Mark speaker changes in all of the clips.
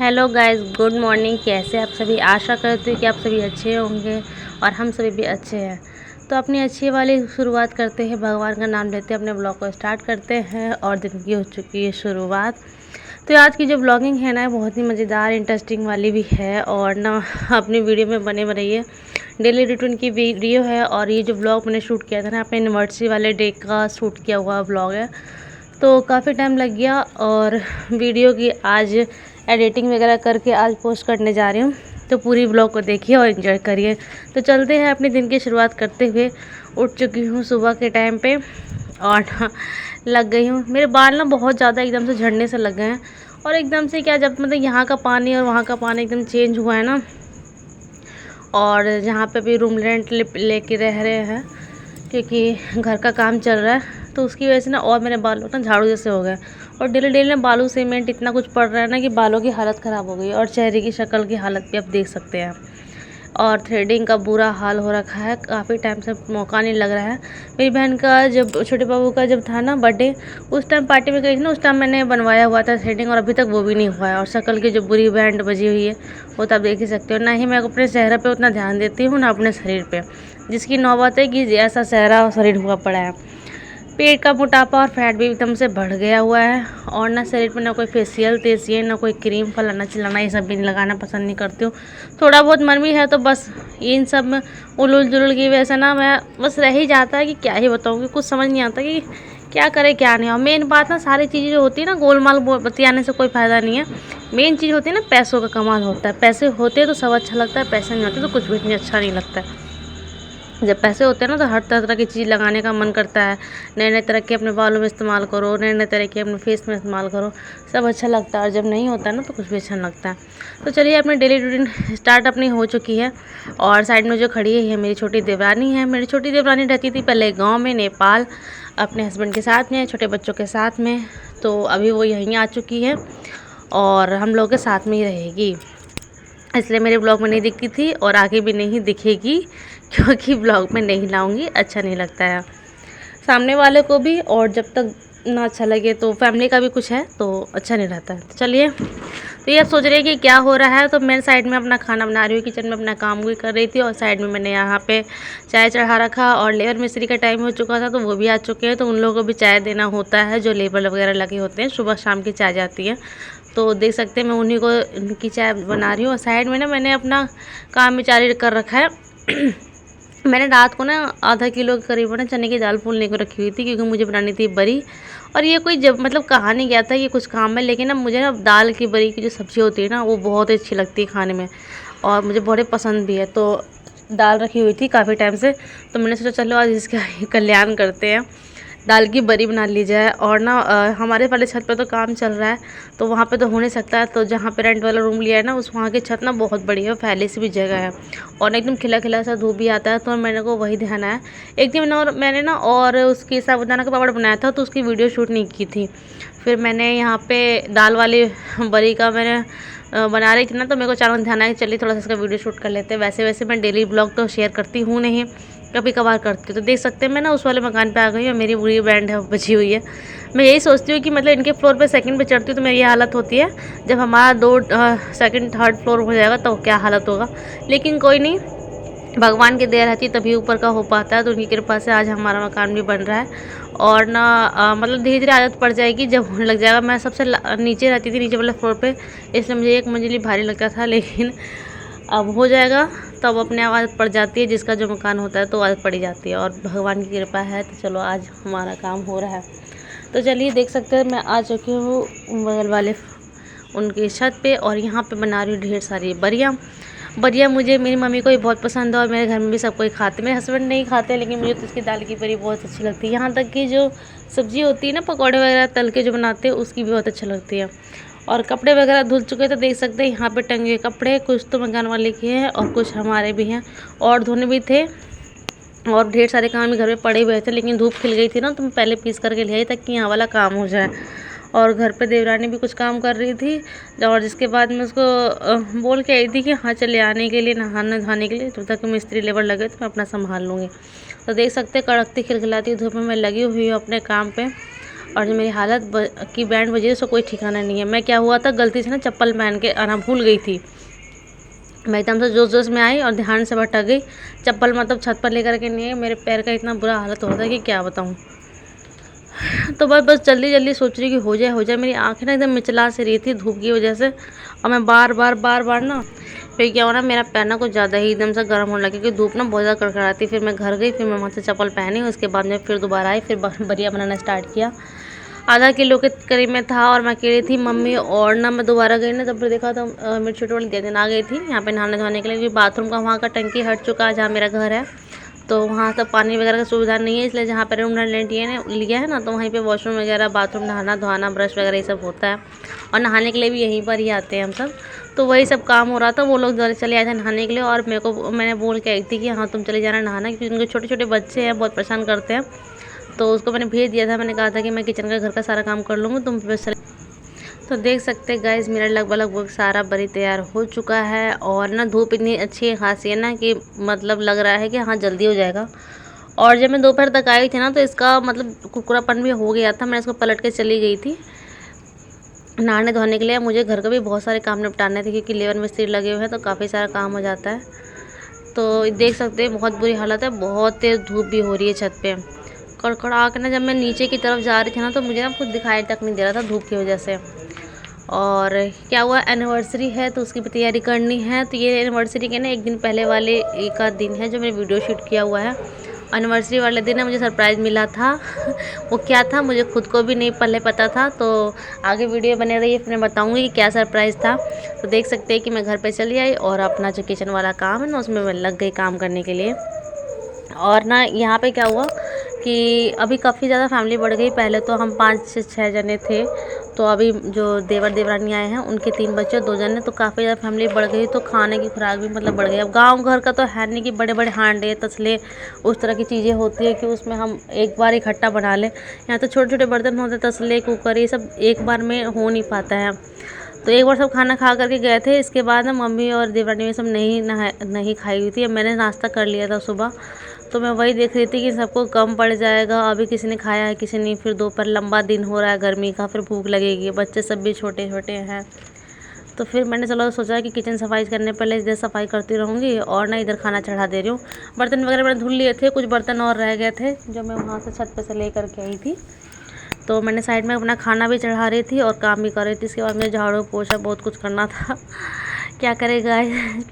Speaker 1: Hello guys, good morning. कैसे आप सभी? आशा करती हूँ कि आप सभी अच्छे होंगे और हम सभी भी अच्छे हैं। तो अपनी अच्छी वाली शुरुआत करते हैं, भगवान का नाम लेते हैं, अपने ब्लॉग को स्टार्ट करते हैं और दिन की हो चुकी है शुरुआत। तो आज की जो ब्लॉगिंग है ना, बहुत ही मज़ेदार इंटरेस्टिंग वाली भी है और ना अपनी वीडियो में बने रहिए। डेली रूटीन की वीडियो है और ये जो ब्लॉग मैंने शूट किया था ना, अपने एनिवर्सरी वाले डे का शूट किया हुआ ब्लॉग है। तो काफ़ी टाइम लग गया और वीडियो की आज एडिटिंग वगैरह करके आज पोस्ट करने जा रही हूँ। तो पूरी ब्लॉग को देखिए और एंजॉय करिए। तो चलते हैं अपने दिन की शुरुआत करते हुए। उठ चुकी हूँ सुबह के टाइम पे और लग गई हूँ। मेरे बाल ना बहुत ज़्यादा एकदम से झड़ने से लग गए हैं और एकदम से क्या, जब मतलब यहाँ का पानी और वहाँ का पानी एकदम चेंज हुआ है ना, और जहाँ पे भी रूम रेंट लेके रह रहे हैं क्योंकि घर का काम चल रहा है, तो उसकी वजह से ना और मेरे बाल ना झाड़ू जैसे हो गए और डेली डेली ना बालू सीमेंट इतना कुछ पड़ रहा है ना कि बालों की हालत ख़राब हो गई और चेहरे की शक्ल की हालत भी आप देख सकते हैं। और थ्रेडिंग का बुरा हाल हो रखा है, काफ़ी टाइम से मौका नहीं लग रहा है। मेरी बहन का जब छोटे बाबू का जब था ना बर्थडे, उस टाइम पार्टी में गई थी ना, उस टाइम मैंने बनवाया हुआ था थ्रेडिंग और अभी तक वो भी नहीं हुआ है। और शक्ल की जो बुरी बैंड बजी हुई है वो तो आप देख ही सकते हो। ना ही मैं अपने चेहरे पे उतना ध्यान देती हूँ, ना अपने शरीर पे, जिसकी नौबत है कि ऐसा चेहरा और शरीर हुआ पड़ा है। पेट का मोटापा और फैट भी एकदम से बढ़ गया हुआ है और ना शरीर पर ना कोई फेशियल तेसियल, ना कोई क्रीम फलाना चिलाना, ये सब भी लगाना पसंद नहीं करती हूँ। थोड़ा बहुत मन भी है तो बस इन सब में उलूल जुलूल की वजह से ना मैं बस रह ही जाता है कि क्या ही बताऊँ, कि कुछ समझ नहीं आता कि क्या करे क्या नहीं। और मेन बात ना, सारी चीज़ें जो होती है ना, गोलमाल बतियाने से कोई फ़ायदा नहीं है। मेन चीज़ होती है ना, पैसों का कमाल होता है। पैसे होते तो सब अच्छा लगता है, पैसे नहीं होते तो कुछ भी इतनी अच्छा नहीं लगता है। जब पैसे होते हैं ना तो हर तरह तरह की चीज़ लगाने का मन करता है। नए नए तरह के अपने बालों में इस्तेमाल करो, नए नए तरह के अपने फेस में इस्तेमाल करो, सब अच्छा लगता है। और जब नहीं होता है ना तो कुछ भी अच्छा नहीं लगता है। तो चलिए, अपनी डेली रूटीन स्टार्ट अपनी हो चुकी है और साइड में जो खड़ी है मेरी छोटी देवरानी है। मेरी छोटी देवरानी रहती थी पहले गाँव में नेपाल, अपने हस्बैंड के साथ में, छोटे बच्चों के साथ में। तो अभी वो यहीं आ चुकी है और हम लोग के साथ में ही रहेगी, इसलिए मेरे ब्लॉग में नहीं दिखती थी और आगे भी नहीं दिखेगी, क्योंकि ब्लॉग में नहीं लाऊंगी, अच्छा नहीं लगता है सामने वाले को भी, और जब तक ना अच्छा लगे तो फैमिली का भी कुछ है तो अच्छा नहीं रहता है। तो चलिए, तो ये आप सोच रहे हैं कि क्या हो रहा है, तो मैं साइड में अपना खाना बना रही हूँ, किचन में अपना काम भी कर रही थी और साइड में मैंने यहाँ पे चाय चढ़ा रखा और लेबर मिस्त्री का टाइम हो चुका था तो वो भी आ चुके हैं। तो उन लोगों को भी चाय देना होता है, जो लेबर वगैरह लगे होते हैं, सुबह शाम की चाय जाती है। तो देख सकते हैं मैं उन्हीं को उनकी चाय बना रही हूँ और साइड में ना मैंने अपना काम भी जारी कर रखा है। मैंने रात को ना आधा किलो करीब ना चने की दाल फूलने को रखी हुई थी, क्योंकि मुझे बनानी थी बरी। और ये कोई जब मतलब कहा नहीं गया था ये कुछ काम है, लेकिन ना मुझे ना दाल की बरी की जो सब्ज़ी होती है ना, वो बहुत अच्छी लगती है खाने में और मुझे बड़े पसंद भी है। तो दाल रखी हुई थी काफ़ी टाइम से, तो मैंने सोचा चलो आज इसका कल्याण करते हैं, दाल की बरी बना ली जाए। और ना हमारे वाले छत पे तो काम चल रहा है तो वहाँ पे तो हो नहीं सकता है। तो जहाँ पे रेंट वाला रूम लिया है ना, उस वहाँ की छत ना बहुत बड़ी है, फैले सी भी जगह है और एकदम खिला खिला सा धूप भी आता है। तो मैंने को वही ध्यान आया। एक दिन मैंने ना और उसकी साबूदाना का पापड़ बनाया था तो उसकी वीडियो शूट नहीं की थी। फिर मैंने यहाँ पे दाल वाली बरी का मैंने बना रही थी ना, तो मेरे को अचानक ध्यान आया कि चलिए थोड़ा सा इसका वीडियो शूट कर लेते हैं। वैसे वैसे मैं डेली ब्लॉग तो शेयर करती हूँ नहीं, कभी कभार करती हूँ। तो देख सकते हैं मैं ना उस वाले मकान पे आ गई और मेरी बुरी बैंड है बची हुई है। मैं यही सोचती हूँ कि मतलब इनके फ्लोर पे सेकंड पे चढ़ती हूँ तो मेरी ये हालत होती है, जब हमारा दो सेकंड थर्ड फ्लोर हो जाएगा तो क्या हालत होगा। लेकिन कोई नहीं, भगवान की दया रहती तभी ऊपर का हो पाता है। तो उनकी कृपा से आज हमारा मकान भी बन रहा है और ना मतलब धीरे धीरे आदत पड़ जाएगी, जब होने लग जाएगा। मैं सबसे नीचे रहती थी, नीचे वाले फ्लोर पे, इसलिए मुझे एक मंजिली भारी लगता था, लेकिन अब हो जाएगा तब अपने आप आदत पड़ जाती है। जिसका जो मकान होता है तो आदत पड़ी जाती है और भगवान की कृपा है। तो चलो आज हमारा काम हो रहा है। तो चलिए, देख सकते हैं मैं आ चुकी हूँ बगल वाले उनकी छत पे और यहाँ पे बना रही हूँ ढेर सारी बरियाँ। मुझे मेरी मम्मी को भी बहुत पसंद है और मेरे घर में भी सब कोई खाते। मेरे हस्बैंड नहीं खाते, लेकिन मुझे तो इसकी दाल की बरी बहुत अच्छी लगती है। यहाँ तक कि जो सब्ज़ी होती है ना, पकौड़े वगैरह तल के जो बनाते हैं, उसकी भी बहुत अच्छा लगती है। और कपड़े वगैरह धुल चुके तो देख सकते हैं यहाँ पे टंगे कपड़े, कुछ तो मकान वाले के हैं और कुछ हमारे भी हैं और धोने भी थे। और ढेर सारे काम भी घर में पड़े हुए थे, लेकिन धूप खिल गई थी ना, तो मैं पहले पीस करके ले आई ताकि यहाँ वाला काम हो जाए। और घर पे देवरानी भी कुछ काम कर रही थी और जिसके बाद मैं उसको बोल के आई थी कि हाँ चले आने के लिए, नहाने धोने के लिए, जब तक मिस्त्री लेबर लगे तो मैं अपना संभाल लूँगी। तो देख सकते हैं कड़कती खिलखिलाती धूप में मैं लगी हुई हूँ अपने काम पे और जो मेरी हालत की बैंड बजी उसका कोई ठिकाना नहीं है। मैं क्या हुआ था, गलती से ना चप्पल पहन के आना भूल गई थी। मैं एकदम से जोश जोश में आई और ध्यान से भटक गई। चप्पल मतलब छत पर लेकर के नहीं आई। मेरे पैर का इतना बुरा हालत होता है कि क्या बताऊँ। तो बस जल्दी जल्दी सोच रही कि हो जाए। मेरी आंखें ना एकदम मिचला से रही थी धूप की वजह से। और मैं बार बार ना, फिर क्या हुआ ना, मेरा पैर ना कुछ ज़्यादा ही एकदम से गर्म होने लगा क्योंकि धूप ना बहुत ज़्यादा कड़कड़ाती। फिर मैं घर गई, फिर मैं वहाँ से चप्पल पहनी। उसके बाद मैं फिर दोबारा आई, फिर बरिया बनाना स्टार्ट किया। आधा किलो के करीब में था और मैं अकेली थी, मम्मी और ना। मैं दोबारा गई ना, तब फिर देखा तो मेरी छोटी वाली दीदी आ गई थी यहाँ पे नहाने धोने के लिए, क्योंकि बाथरूम का वहाँ का टंकी हट चुका है जहाँ मेरा घर है। तो वहाँ सब पानी वगैरह की सुविधा नहीं है, इसलिए जहाँ पर रूम रेंट लिया है ना, तो वहीं पे वॉशरूम वगैरह, बाथरूम, नहाना धोना, ब्रश वगैरह ये सब होता है। और नहाने के लिए भी यहीं पर ही आते हैं हम सब। तो वही सब काम हो रहा था। वो लोग चले आए थे नहाने के लिए और मैंने बोल के आई थी कि हाँ तुम चले जाना नहाना, क्योंकि उनके छोटे छोटे बच्चे हैं, बहुत परेशान करते हैं। तो उसको मैंने भेज दिया था। मैंने कहा था कि मैं किचन का घर का सारा काम कर लूँगी, तुम बस चले। तो देख सकते हैं गाइस, मेरा लगभग सारा बरी तैयार हो चुका है। और ना धूप इतनी अच्छी खासी है ना कि मतलब लग रहा है कि हाँ जल्दी हो जाएगा। और जब मैं दोपहर तक आई थी ना, तो इसका मतलब कुरकुरापन भी हो गया था। मैं इसको पलट के चली गई थी नहाने धोने के लिए। मुझे घर का भी बहुत सारे काम निपटाने थे क्योंकि लेबर मिस्त्री लगे हुए हैं, तो काफ़ी सारा काम हो जाता है। तो देख सकते हैं बहुत बुरी हालत है, बहुत तेज़ धूप भी हो रही है छत पे कड़कड़ा के ना। जब मैं नीचे की तरफ जा रही थी ना, तो मुझे ना कुछ दिखाई तक नहीं दे रहा था धूप की वजह से। और क्या हुआ, एनिवर्सरी है तो उसकी भी तैयारी करनी है। तो ये एनिवर्सरी के ना एक दिन पहले वाले एक आध दिन है जो मैंने वीडियो शूट किया हुआ है। एनिवर्सरी वाले दिन ना मुझे सरप्राइज़ मिला था। वो क्या था मुझे खुद को भी नहीं पहले पता था। तो आगे वीडियो बने रही, फिर मैं बताऊंगी कि क्या सरप्राइज़ था। तो देख सकते हैं कि मैं घर पे चली आई और अपना जो किचन वाला काम है ना, उसमें मैं लग गई काम करने के लिए। और ना यहाँ पे क्या हुआ कि अभी काफ़ी ज़्यादा फैमिली बढ़ गई। पहले तो हम 5 से 6 जने थे, तो अभी जो देवर देवरानी आए हैं उनके 3 बच्चे 2 जने, तो काफ़ी ज़्यादा फैमिली बढ़ गई। तो खाने की खुराक भी मतलब बढ़ गई। अब गांव घर का तो है नहीं कि बड़े बड़े हांडे तसले उस तरह की चीज़ें होती है कि उसमें हम एक बार इकट्ठा बना लें। यहाँ तो छोटे छोटे बर्तन होते, तसले, कुकर, ये सब एक बार में हो नहीं पाता है। तो एक बार सब खाना खा करके गए थे। इसके बाद ना मम्मी और देवरानी में सब नहीं खाई हुई थी। मैंने नाश्ता कर लिया था सुबह। तो मैं वही देख रही थी कि सबको कम पड़ जाएगा। अभी किसी ने खाया है, किसी ने। फिर दोपहर लंबा दिन हो रहा है गर्मी का, फिर भूख लगेगी। बच्चे सब भी छोटे छोटे हैं। तो फिर मैंने चलो सोचा कि किचन सफाई करने पहले इधर सफाई करती रहूँगी और ना इधर खाना चढ़ा दे रही हूँ। बर्तन वगैरह मैंने धुल लिए थे, कुछ बर्तन और रह गए थे जो मैं वहाँ से छत पर से ले करके आई थी। तो मैंने साइड में अपना खाना भी चढ़ा रही थी और काम भी कर रही थी। इसके बाद मुझे झाड़ू पोछा बहुत कुछ करना था। क्या करेगा।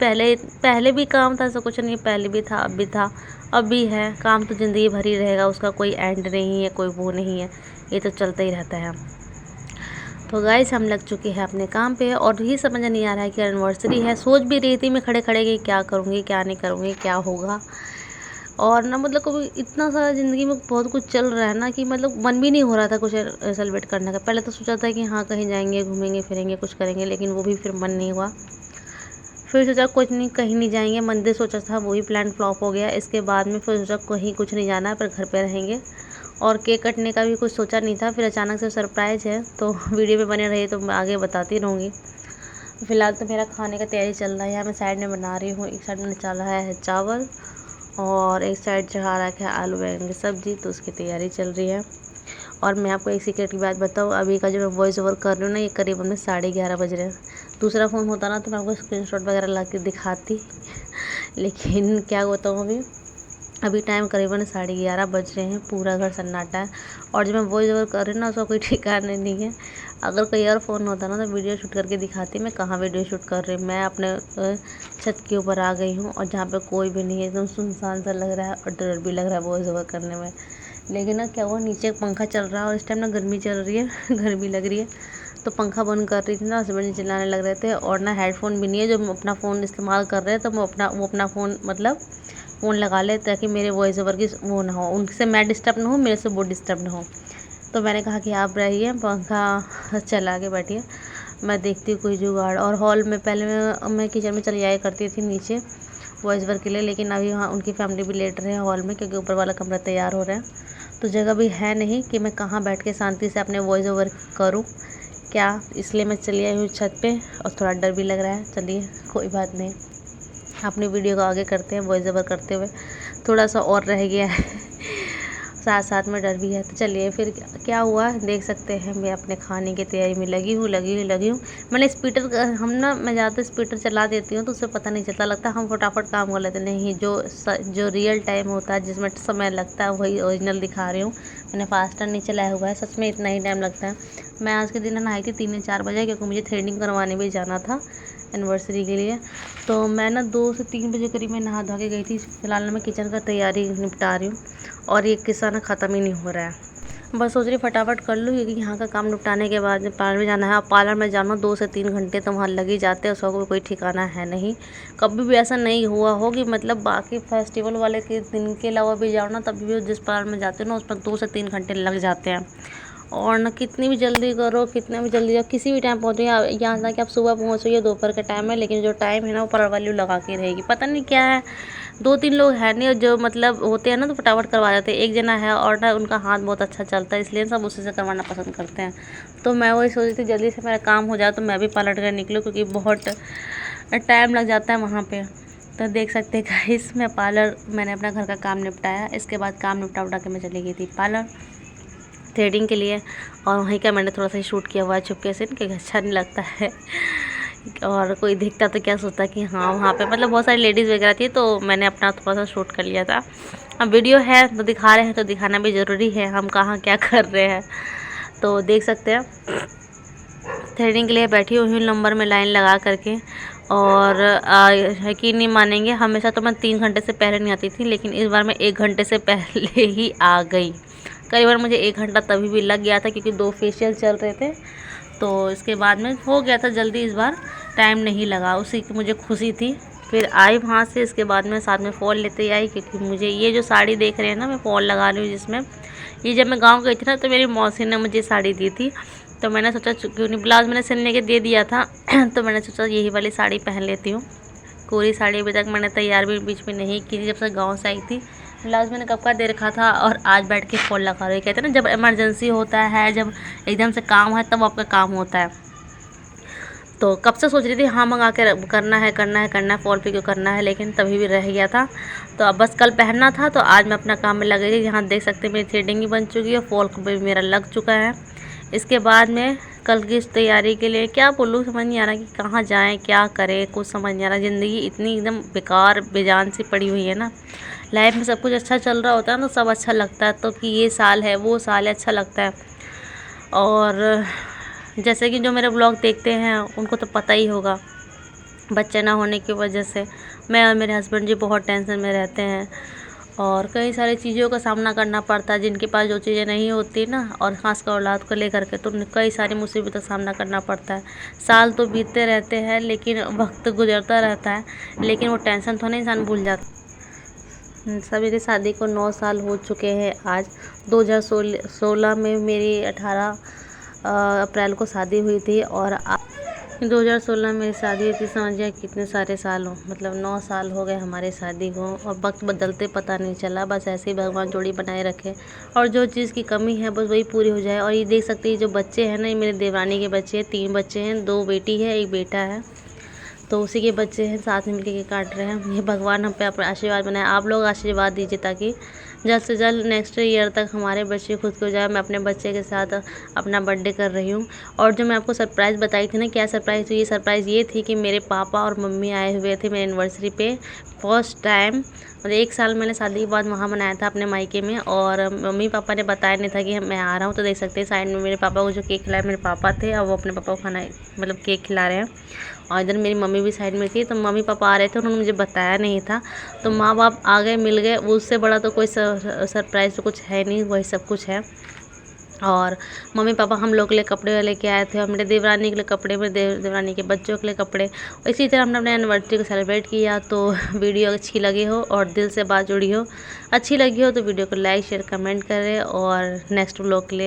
Speaker 1: पहले भी काम था, ऐसा कुछ नहीं, पहले भी था, अब भी था, अब भी है। काम तो ज़िंदगी भर ही रहेगा, उसका कोई एंड नहीं है, कोई वो नहीं है, ये तो चलता ही रहता है। तो गाइस हम लग चुके हैं अपने काम पे और ही समझ नहीं आ रहा है कि एनिवर्सरी है। सोच भी रही थी मैं खड़े खड़े कि क्या करूँगी क्या नहीं करूँगी, क्या होगा। और ना मतलब कभी इतना सारा ज़िंदगी में बहुत कुछ चल रहा है ना कि मतलब मन भी नहीं हो रहा था कुछ सेलिब्रेट करने का। पहले तो सोचा था कि हाँ कहीं जाएंगे, घूमेंगे फिरेंगे, कुछ करेंगे, लेकिन वो भी फिर मन नहीं हुआ। फिर सोचा कुछ नहीं, कहीं नहीं जाएंगे। मंदिर सोचा था, वही प्लान फ्लॉप हो गया। इसके बाद में फिर सोचा कहीं कुछ नहीं जाना है, पर घर पे रहेंगे। और केक कटने का भी कुछ सोचा नहीं था। फिर अचानक से सरप्राइज़ है, तो वीडियो में बने रही तो मैं आगे बताती रहूँगी। फ़िलहाल तो मेरा खाने का तैयारी चल रहा है। यहाँ मैं साइड में बना रही हूँ। एक साइड मैंने चढ़ा है चावल और एक साइड चढ़ा रखा है आलू बैंगन की सब्ज़ी, तो उसकी तैयारी चल रही है। और मैं आपको एक सीक्रेट की बात बताऊँ, अभी का जो मैं वॉइस ओवर कर रही हूँ ना, ये करीबन में 11:30 बज रहे हैं। दूसरा फ़ोन होता ना तो मैं आपको स्क्रीनशॉट वगैरह ला के दिखाती। लेकिन क्या बताऊँ, अभी टाइम करीबन 11:30 बज रहे हैं, पूरा घर सन्नाटा है। और जब मैं वॉइस ओवर कर रही हूँ ना, उसका कोई ठिकाना नहीं है। अगर कोई और फ़ोन होता ना तो वीडियो शूट करके दिखाती। मैं कहाँ वीडियो शूट कर रही हूँ, मैं अपने छत के ऊपर आ गई हूँ और जहाँ पे कोई भी नहीं है, एकदम सुनसान सा लग रहा है और डर भी लग रहा है वॉइस ओवर करने में। लेकिन ना क्या हुआ, नीचे पंखा चल रहा है और इस टाइम ना गर्मी चल रही है, गर्मी लग रही है। तो पंखा बंद कर रही थी ना, हस्बैंड चिल्लाने लग रहे थे। और ना हेडफोन भी नहीं है, जो हम अपना फ़ोन इस्तेमाल कर रहे हैं, तो वो अपना फ़ोन मतलब फ़ोन लगा ले ताकि मेरे वॉइस ओवर की वो ना हो, उनसे मैं डिस्टर्ब ना हूँ, मेरे से वो डिस्टर्ब ना हो। तो मैंने कहा कि आप रहिए, पंखा चला के बैठिए, मैं देखती हूँ कोई जुगाड़। और हॉल में पहले मैं किचन में चली जाया करती थी नीचे वॉइस ओवर के लिए, लेकिन अभी वहाँ उनकी फैमिली भी लेट रहे हैं हॉल में, क्योंकि ऊपर वाला कमरा तैयार हो रहा है। तो जगह भी है नहीं कि मैं कहाँ बैठ के शांति से अपने वॉइस ओवर करूँ क्या, इसलिए मैं चली आई हूँ छत पे। और थोड़ा डर भी लग रहा है। चलिए कोई बात नहीं, अपनी वीडियो को आगे करते हैं। वॉइस ओवर करते हुए थोड़ा सा और रह गया है। साथ साथ में डर भी है। तो चलिए फिर क्या हुआ देख सकते हैं। मैं अपने खाने की तैयारी में लगी हूँ। मैंने स्पीकर मैं ज़्यादा स्पीकर चला देती हूँ तो उससे पता नहीं चलता, लगता हम फटाफट काम कर लेते। नहीं, जो रियल टाइम होता है जिसमें समय लगता है वही ओरिजिनल दिखा रही हूँ। मैंने फास्टर नहीं चलाया हुआ है, सच में इतना ही टाइम लगता है। मैं आज के दिन नहाई थी 3 या 4 बजे, क्योंकि मुझे थ्रेडिंग करवाने भी जाना था एनिवर्सरी के लिए। तो मैं ना 2 से 3 बजे करीब में नहा धो के गई थी। फिलहाल मैं किचन का तैयारी निपटा रही हूँ और ये किस्सा ना ख़त्म ही नहीं हो रहा है। बस सोच रही फटाफट कर लूँ, क्योंकि यहाँ का काम निपटाने के बाद पार्लर में जाना है। अब पार्लर में जाना 2 से 3 घंटे तो वहाँ लग ही जाते हैं, उसका कोई ठिकाना है नहीं। कभी भी ऐसा नहीं हुआ हो कि मतलब बाकी फेस्टिवल वाले के दिन के अलावा भी जाओ ना, तभी भी जिस पार्लर में जाते हो ना उसमें 2 से 3 घंटे लग जाते हैं। और ना कितनी भी जल्दी करो, कितना भी जल्दी जाओ, किसी भी टाइम पहुँचो, यहाँ तक कि आप सुबह पहुँचो, दोपहर का टाइम है, लेकिन जो टाइम है ना वो पार्लर वाली लगा के रहेगी। पता नहीं क्या है, 2-3 लोग हैं नहीं जो मतलब होते हैं ना तो फटाफट करवा जाते हैं। एक जना है और ना उनका हाथ बहुत अच्छा चलता है, इसलिए सब उसी से करवाना पसंद करते हैं। तो मैं वही सोच रही थी जल्दी से मेरा काम हो जाए तो मैं भी पार्लर कर निकलूँ, क्योंकि बहुत टाइम लग जाता है वहाँ पे। तो देख सकते हैं गाइस, मैंने अपना घर का काम निपटाया। इसके बाद काम निपटा के मैं चली गई थी पार्लर थ्रेडिंग के लिए। और वहीं का मैंने थोड़ा सा शूट किया हुआ है चुपके से, क्योंकि अच्छा नहीं लगता है और कोई दिखता तो क्या सोचता कि हाँ वहाँ पे मतलब बहुत सारी लेडीज़ वगैरह थी, तो मैंने अपना थोड़ा सा शूट कर लिया था। अब वीडियो है तो दिखा रहे हैं, तो दिखाना भी ज़रूरी है, हम कहाँ क्या कर रहे हैं। तो देख सकते हैं थ्रेडिंग के लिए बैठी हुई हूँ नंबर में लाइन लगा करके। और यकीन नहीं मानेंगे, हमेशा तो मैं 3 घंटे से पहले नहीं आती थी, लेकिन इस बार मैं 1 घंटे से पहले ही आ गई। कई बार मुझे 1 घंटा तभी भी लग गया था, क्योंकि 2 फेशियल चल रहे थे। तो इसके बाद में हो गया था जल्दी, इस बार टाइम नहीं लगा, उसी की मुझे खुशी थी। फिर आई वहाँ से, इसके बाद में साथ में फॉल लेते आई, क्योंकि मुझे ये जो साड़ी देख रहे हैं ना मैं फॉल लगा रही हूँ जिसमें, ये जब मैं गांव गई थी ना तो मेरी मौसी ने मुझे साड़ी दी थी। तो मैंने सोचा क्यों नहीं, ब्लाउज़ मैंने सिलने के दे दिया था तो मैंने सोचा यही वाली साड़ी पहन लेती हूँ। पूरी साड़ी अभी तक मैंने तैयार भी बीच में नहीं की थी, जब से गाँव से आई थी। ब्लाउज़ मैंने कब का दे रखा था और आज बैठ के फॉल लगा रही। कहते हैं ना जब इमरजेंसी होता है, जब एकदम से काम है तब आपका काम होता है। तो कब से सोच रही थी हाँ मंगा के करना है फॉल पे क्यों करना है, लेकिन तभी भी रह गया था। तो अब बस कल पहनना था, तो आज मैं अपना काम में लग गई। यहाँ देख सकते हैं मेरी थ्रेडिंग भी बन चुकी है, फॉल भी मेरा लग चुका है। इसके बाद में कल की इस तैयारी के लिए क्या बोलूँ, समझ नहीं आ रहा कि कहाँ जाएँ, क्या करें, कुछ समझ नहीं आ रहा। ज़िंदगी इतनी एकदम बेकार बेजान सी पड़ी हुई है ना। लाइफ में सब कुछ अच्छा चल रहा होता है ना, तो सब अच्छा लगता है, तो कि ये साल है वो साल है, अच्छा लगता है। और जैसे कि जो मेरे ब्लॉग देखते हैं उनको तो पता ही होगा, बच्चे ना होने की वजह से मैं और मेरे हस्बैंड जी बहुत टेंशन में रहते हैं, और कई सारी चीज़ों का सामना करना पड़ता है। जिनके पास जो चीज़ें नहीं होती ना, और ख़ासकर औलाद को लेकर के, तो कई सारी मुसीबतों का सामना करना पड़ता है। साल तो बीतते रहते हैं, लेकिन वक्त गुजरता रहता है, लेकिन वो टेंशन तो नहीं इंसान भूल जाता। सभी की शादी को 9 साल हो चुके हैं आज। 2016 में मेरी 18 अप्रैल को शादी हुई थी, और 2016 में मेरी शादी हुई थी। समझिए कितने सारे साल हो, मतलब 9 साल हो गए हमारे शादी को, और वक्त बदलते पता नहीं चला। बस ऐसे ही भगवान जोड़ी बनाए रखे, और जो चीज़ की कमी है बस वही पूरी हो जाए। और ये देख सकते हैं जो बच्चे हैं ना, ये मेरे देवरानी के बच्चे हैं। 3 बच्चे हैं, 2 बेटी है, 1 बेटा है। तो उसी के बच्चे हैं, साथ में मिलकर के काट रहे हैं। ये भगवान हम पे अपना आशीर्वाद बनाए, आप लोग आशीर्वाद दीजिए, ताकि जल्द से जल्द नेक्स्ट ईयर तक हमारे बच्चे खुद को जाए। मैं अपने बच्चे के साथ अपना बर्थडे कर रही हूँ। और जो मैं आपको सरप्राइज़ बताई थी ना, क्या सरप्राइज़ हुई, सरप्राइज़ ये थी कि मेरे पापा और मम्मी आए हुए थे मेरे एनिवर्सरी पे फर्स्ट टाइम। मतलब 1 साल मैंने शादी के बाद वहाँ मनाया था अपने मायके में, और मम्मी पापा ने बताया नहीं था कि मैं आ रहा हूँ। तो देख सकते हैं साइड में मेरे पापा को जो केक खिलाया मेरे पापा थे, और वो अपने पापा को खाना मतलब केक खिला रहे हैं। और इधर मेरी मम्मी भी साइड में थी। तो मम्मी पापा आ रहे थे, उन्होंने मुझे बताया नहीं था। तो माँ बाप आ गए, मिल गए, उससे बड़ा तो कोई सरप्राइज़ तो कुछ है नहीं, वही सब कुछ है। और मम्मी पापा हम लोग के लिए कपड़े लेके आए थे, और मेरे देवरानी के लिए कपड़े, मेरे देवरानी के बच्चों के लिए कपड़े। और इसी तरह हमने अपने एनिवर्सरी को सेलिब्रेट किया। तो वीडियो अच्छी लगी हो और दिल से बात जुड़ी हो, अच्छी लगी हो, तो वीडियो को लाइक शेयर कमेंट करें, और नेक्स्ट व्लॉग के लिए